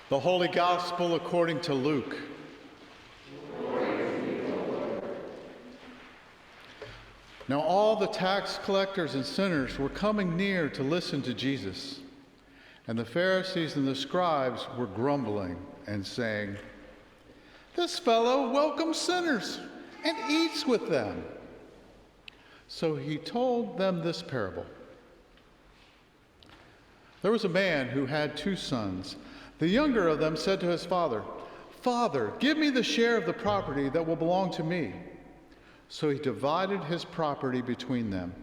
The Holy Gospel according to Luke. Now all the tax collectors and sinners were coming near to listen to Jesus. And the Pharisees and the scribes were grumbling and saying, "This fellow welcomes sinners and eats with them." So he told them this parable. There was a man who had 2 sons. The younger of them said to his father, "Father, give me the share of the property that will belong to me." So he divided his property between them.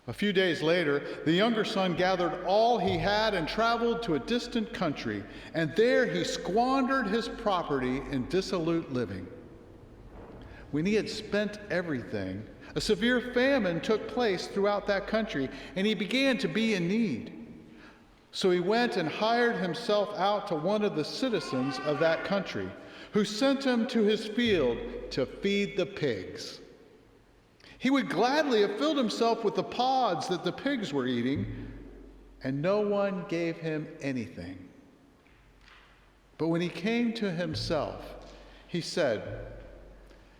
A few days later, the younger son gathered all he had and traveled to a distant country, and there he squandered his property in dissolute living. When he had spent everything, a severe famine took place throughout that country, and he began to be in need. So he went and hired himself out to one of the citizens of that country, who sent him to his field to feed the pigs. He would gladly have filled himself with the pods that the pigs were eating, and no one gave him anything. But when he came to himself, he said,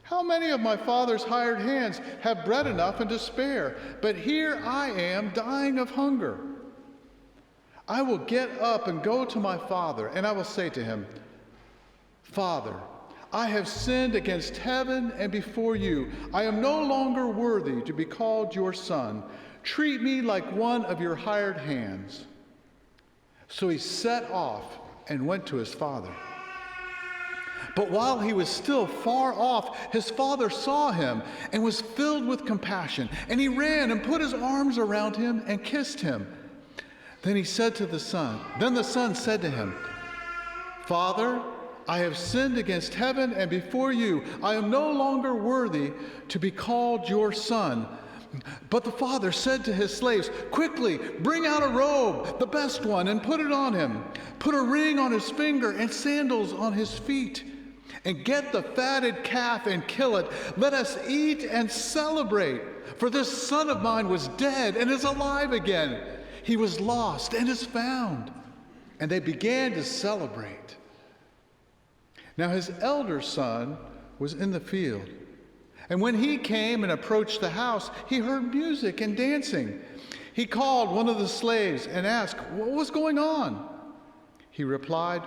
"How many of my father's hired hands have bread enough and to spare? But here I am dying of hunger. I will get up and go to my father, and I will say to him, 'Father, I have sinned against heaven and before you. I am no longer worthy to be called your son. Treat me like one of your hired hands.' So he set off and went to his father. But while he was still far off, his father saw him and was filled with compassion, and he ran and put his arms around him and kissed him. Then the son said to him, 'Father, I have sinned against heaven and before you. I am no longer worthy to be called your son.' But the father said to his slaves, 'Quickly, bring out a robe, the best one, and put it on him. Put a ring on his finger and sandals on his feet. And get the fatted calf and kill it. Let us eat and celebrate. For this son of mine was dead and is alive again. He was lost and is found.' And they began to celebrate. Now his elder son was in the field. And when he came and approached the house, he heard music and dancing. He called one of the slaves and asked, 'What was going on?' He replied,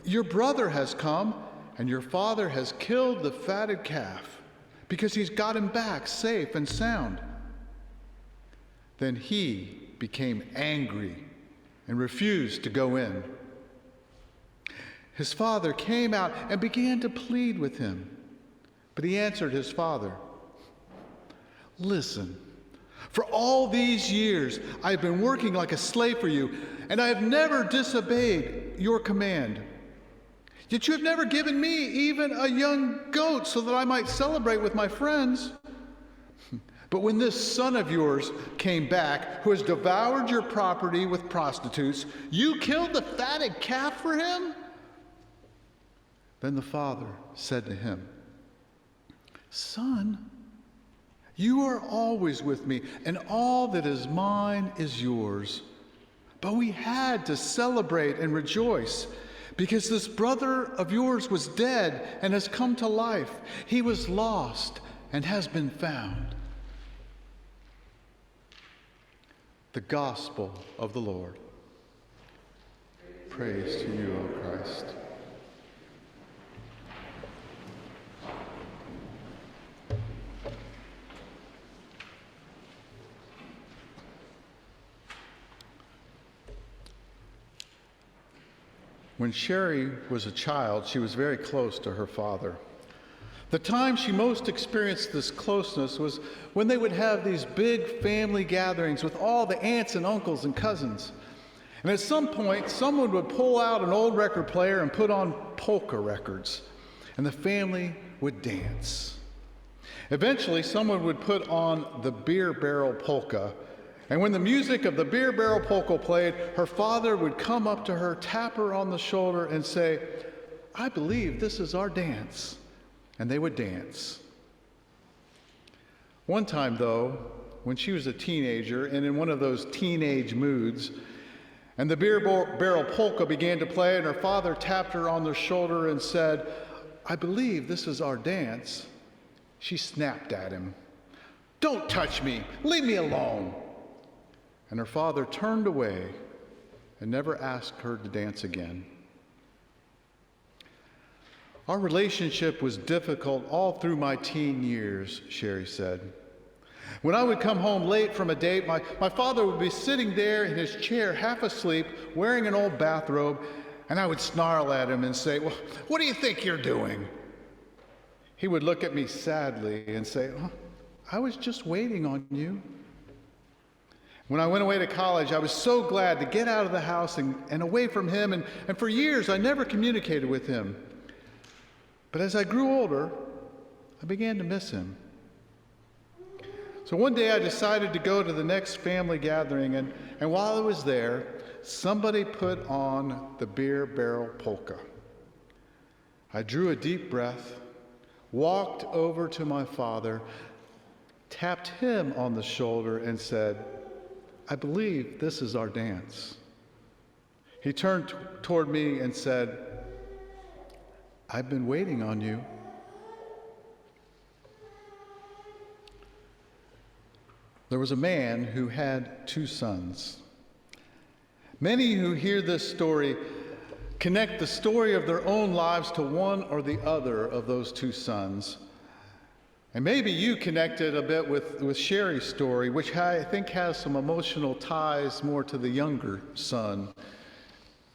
'Your brother has come, and your father has killed the fatted calf, because he's got him back safe and sound.' Then he became angry and refused to go in. His father came out and began to plead with him. But he answered his father, 'Listen, for all these years I have been working like a slave for you, and I have never disobeyed your command. Yet you have never given me even a young goat so that I might celebrate with my friends. But when this son of yours came back, who has devoured your property with prostitutes, you killed the fatted calf for him?' Then the father said to him, 'Son, you are always with me, and all that is mine is yours. But we had to celebrate and rejoice, because this brother of yours was dead and has come to life. He was lost and has been found.'" The Gospel of the Lord. Praise to you, O Christ. When Sherry was a child, she was very close to her father. The time she most experienced this closeness was when they would have these big family gatherings with all the aunts and uncles and cousins. And at some point, someone would pull out an old record player and put on polka records, and the family would dance. Eventually, someone would put on the beer barrel polka, and when the music of the beer barrel polka played, her father would come up to her, tap her on the shoulder, and say, "I believe this is our dance." And they would dance. One time, though, when she was a teenager and in one of those teenage moods, And the beer barrel polka began to play, and her father tapped her on the shoulder and said, "I believe this is our dance." She snapped at him. "Don't touch me! Leave me alone!" And her father turned away and never asked her to dance again. Our relationship was difficult all through my teen years, Sherry said. When I would come home late from a date, my father would be sitting there in his chair, half asleep, wearing an old bathrobe, and I would snarl at him and say, "Well, what do you think you're doing?" He would look at me sadly and say, "Oh, I was just waiting on you." When I went away to college, I was so glad to get out of the house and away from him, and for years I never communicated with him. But as I grew older, I began to miss him. So one day I decided to go to the next family gathering, and while I was there, somebody put on the beer barrel polka. I drew a deep breath, walked over to my father, tapped him on the shoulder, and said, "I believe this is our dance." He turned toward me and said, "I've been waiting on you." There was a man who had 2 sons. Many who hear this story connect the story of their own lives to one or the other of those 2 sons. And maybe you connected a bit with Sherry's story, which I think has some emotional ties more to the younger son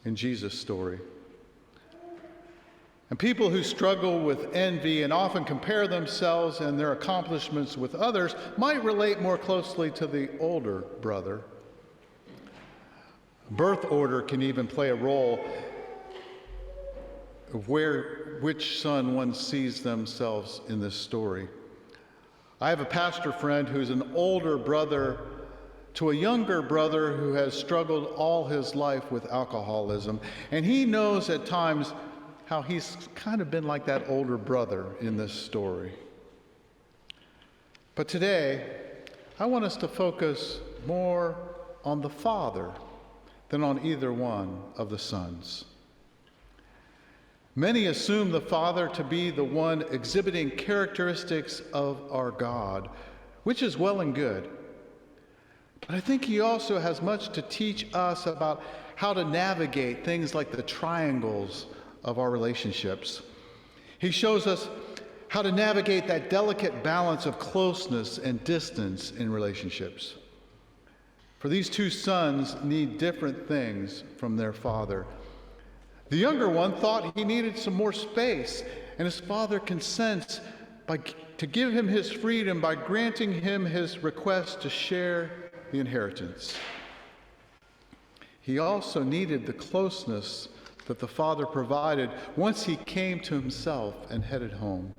in Jesus' story. And people who struggle with envy and often compare themselves and their accomplishments with others might relate more closely to the older brother. Birth order can even play a role of which son one sees themselves in this story. I have a pastor friend who's an older brother to a younger brother who has struggled all his life with alcoholism, and he knows at times how he's kind of been like that older brother in this story. But today, I want us to focus more on the father than on either one of the sons. Many assume the father to be the one exhibiting characteristics of our God, which is well and good. But I think he also has much to teach us about how to navigate things like the triangles of our relationships. He shows us how to navigate that delicate balance of closeness and distance in relationships. For these 2 sons need different things from their father. The younger one thought he needed some more space, and his father consents to give him his freedom by granting him his request to share the inheritance. He also needed the closeness that the father provided once he came to himself and headed home.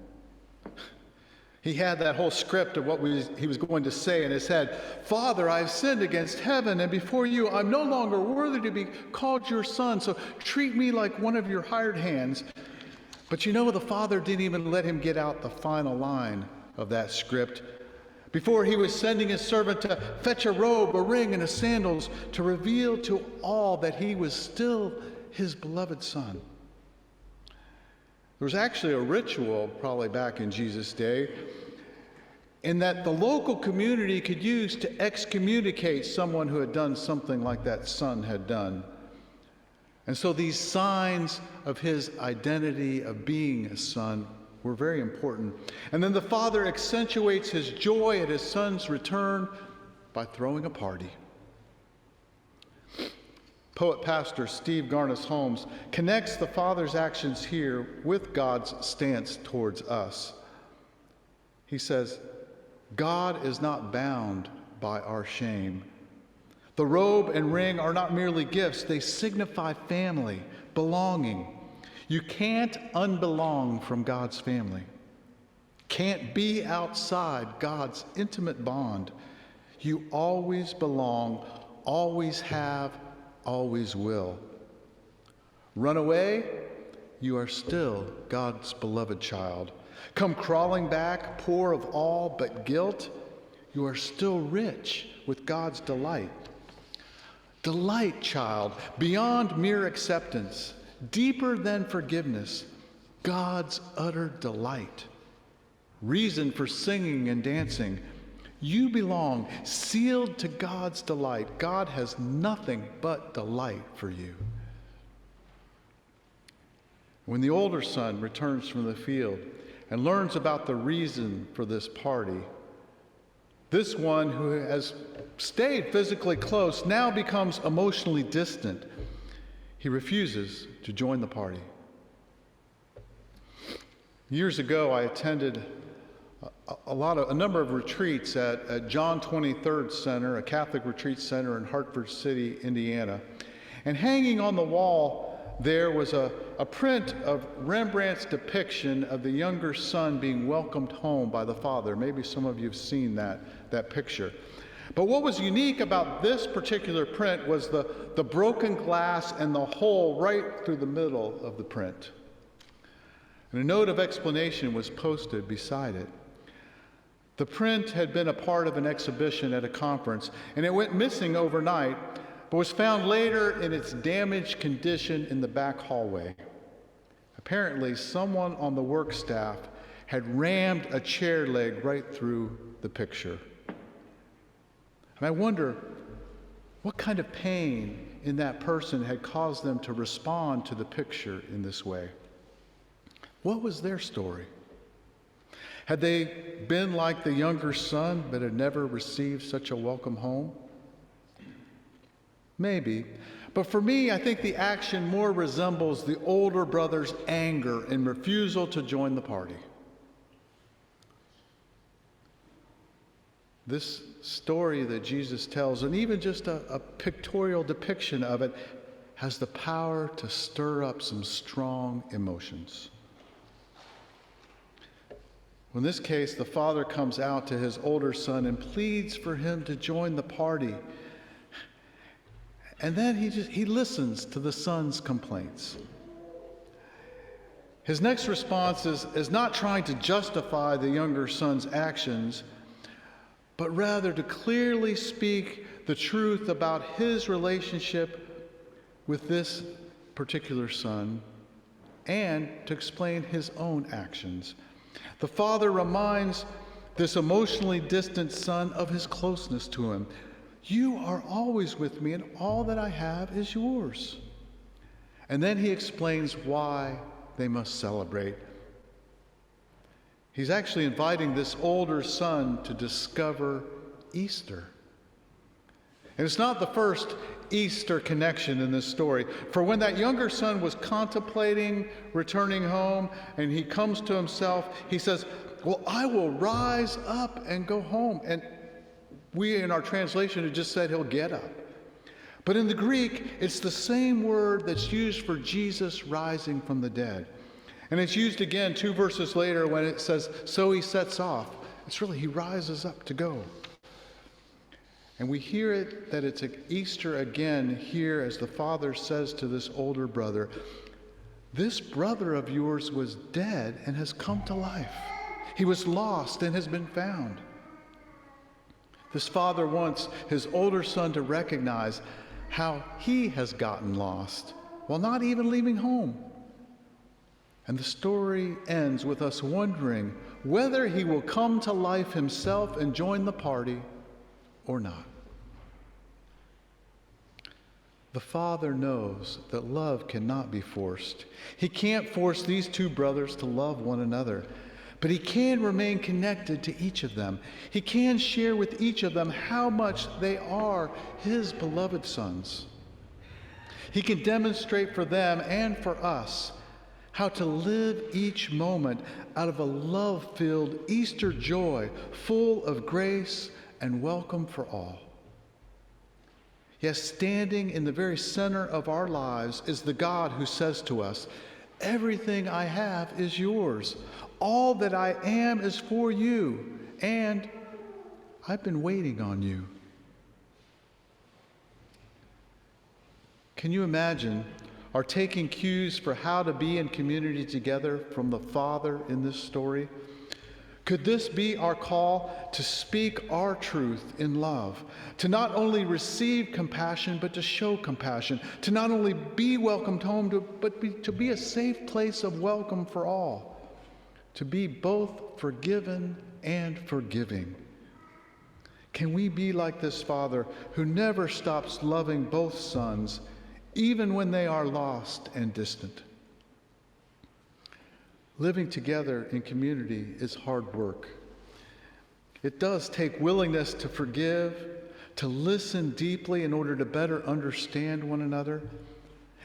He had that whole script of what he was going to say in his head. "Father, I have sinned against heaven and before you. I'm no longer worthy to be called your son, so treat me like one of your hired hands." But you know, the father didn't even let him get out the final line of that script before he was sending his servant to fetch a robe, a ring, and a sandals to reveal to all that he was still his beloved son. There was actually a ritual, probably back in Jesus' day, in that the local community could use to excommunicate someone who had done something like that son had done. And so these signs of his identity of being a son were very important. And then the father accentuates his joy at his son's return by throwing a party. Poet-pastor Steve Garnaas Holmes connects the father's actions here with God's stance towards us. He says, "God is not bound by our shame. The robe and ring are not merely gifts, they signify family, belonging. You can't unbelong from God's family. Can't be outside God's intimate bond. You always belong, always have, always will. Run away, you are still God's beloved child. Come crawling back, poor of all but guilt, you are still rich with God's delight. Delight, child, beyond mere acceptance, deeper than forgiveness, God's utter delight. Reason for singing and dancing. You belong, sealed to God's delight. God has nothing but delight for you. When the older son returns from the field and learns about the reason for this party, this one who has stayed physically close now becomes emotionally distant. He refuses to join the party. Years ago, I attended a number of retreats at John 23rd Center, a Catholic retreat center in Hartford City, Indiana. And hanging on the wall there was a print of Rembrandt's depiction of the younger son being welcomed home by the father. Maybe some of you have seen that picture. But what was unique about this particular print was the broken glass and the hole right through the middle of the print. And a note of explanation was posted beside it. The print had been a part of an exhibition at a conference, and it went missing overnight, but was found later in its damaged condition in the back hallway. Apparently, someone on the work staff had rammed a chair leg right through the picture. And I wonder what kind of pain in that person had caused them to respond to the picture in this way. What was their story? Had they been like the younger son but had never received such a welcome home? Maybe. But for me, I think the action more resembles the older brother's anger and refusal to join the party. This story that Jesus tells, and even just a pictorial depiction of it, has the power to stir up some strong emotions. In this case, the father comes out to his older son and pleads for him to join the party. And then he listens to the son's complaints. His next response is not trying to justify the younger son's actions, but rather to clearly speak the truth about his relationship with this particular son and to explain his own actions. The father reminds this emotionally distant son of his closeness to him. You are always with me, and all that I have is yours. And then he explains why they must celebrate. He's actually inviting this older son to discover Easter. And it's not the first Easter connection in this story. For when that younger son was contemplating returning home and he comes to himself, he says, well, I will rise up and go home. And we, in our translation, have just said he'll get up. But in the Greek, it's the same word that's used for Jesus rising from the dead. And it's used again 2 verses later when it says, so he sets off. It's really, he rises up to go. And we hear it that it's Easter again here as the father says to this older brother, this brother of yours was dead and has come to life. He was lost and has been found. This father wants his older son to recognize how he has gotten lost while not even leaving home. And the story ends with us wondering whether he will come to life himself and join the party or not. The father knows that love cannot be forced. He can't force these two brothers to love one another. But he can remain connected to each of them. He can share with each of them how much they are his beloved sons. He can demonstrate for them and for us how to live each moment out of a love-filled Easter joy, full of grace and welcome for all. Yes, standing in the very center of our lives is the God who says to us, everything I have is yours. All that I am is for you, and I've been waiting on you. Can you imagine our taking cues for how to be in community together from the Father in this story? Could this be our call to speak our truth in love, to not only receive compassion, but to show compassion, to not only be welcomed home, but to be a safe place of welcome for all, to be both forgiven and forgiving? Can we be like this Father who never stops loving both sons, even when they are lost and distant? Living together in community is hard work. It does take willingness to forgive, to listen deeply in order to better understand one another.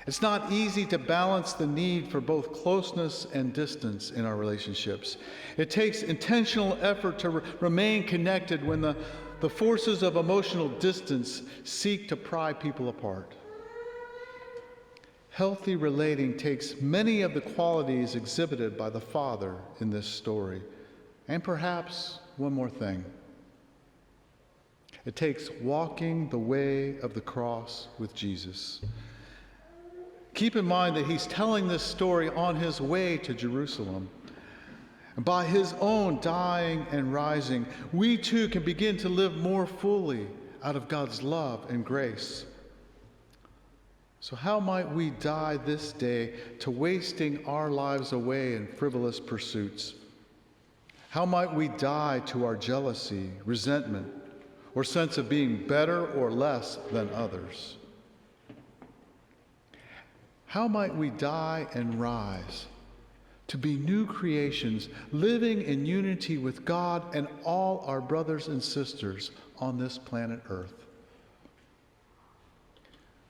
It's not easy to balance the need for both closeness and distance in our relationships. It takes intentional effort to remain connected when the forces of emotional distance seek to pry people apart. Healthy relating takes many of the qualities exhibited by the Father in this story. And perhaps one more thing. It takes walking the way of the cross with Jesus. Keep in mind that he's telling this story on his way to Jerusalem. And by his own dying and rising, we too can begin to live more fully out of God's love and grace. So how might we die this day to wasting our lives away in frivolous pursuits? How might we die to our jealousy, resentment, or sense of being better or less than others? How might we die and rise to be new creations, living in unity with God and all our brothers and sisters on this planet Earth?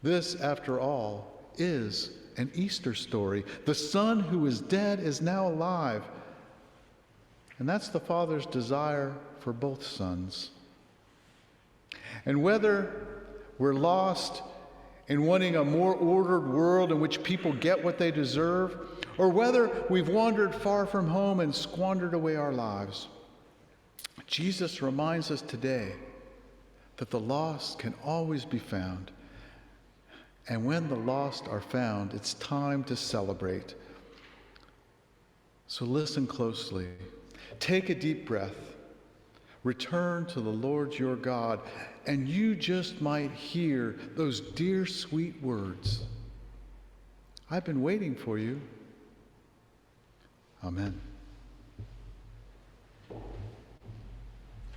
This, after all, is an Easter story. The son who was dead is now alive. And that's the Father's desire for both sons. And whether we're lost in wanting a more ordered world in which people get what they deserve, or whether we've wandered far from home and squandered away our lives, Jesus reminds us today that the lost can always be found. And when the lost are found, it's time to celebrate. So listen closely. Take a deep breath. Return to the Lord your God, and you just might hear those dear, sweet words. I've been waiting for you. Amen.